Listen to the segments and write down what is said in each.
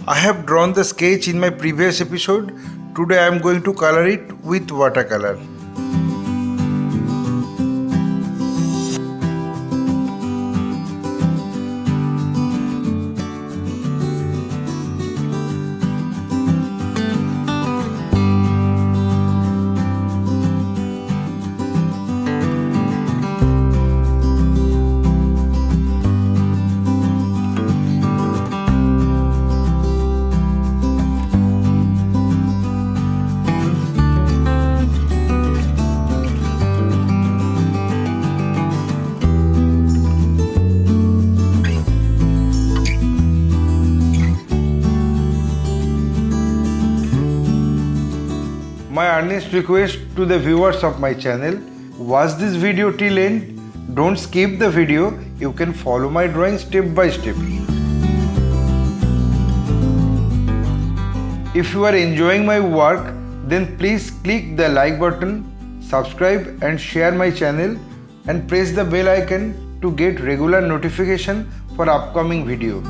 I have drawn the sketch in my previous episode. Today I am going to color it with watercolor. My earnest request to the viewers of my channel, watch this video till end. Don't skip the video. You can follow my drawing step by step. If you are enjoying my work, then please click the like button, subscribe and share my channel and press the bell icon to get regular notification for upcoming video.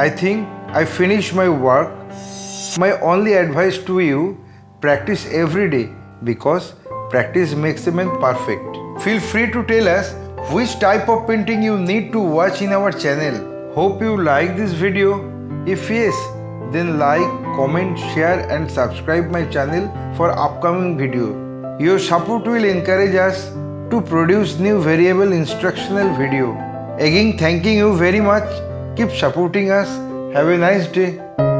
I think I finished my work. My only advice to you, practice every day because practice makes a man perfect. Feel free to tell us which type of painting you need to watch in our channel. Hope you like this video. If yes, then like, comment, share and subscribe my channel for upcoming video. Your support will encourage us to produce new variable instructional video. Again, thanking you very much. Keep supporting us. Have a nice day.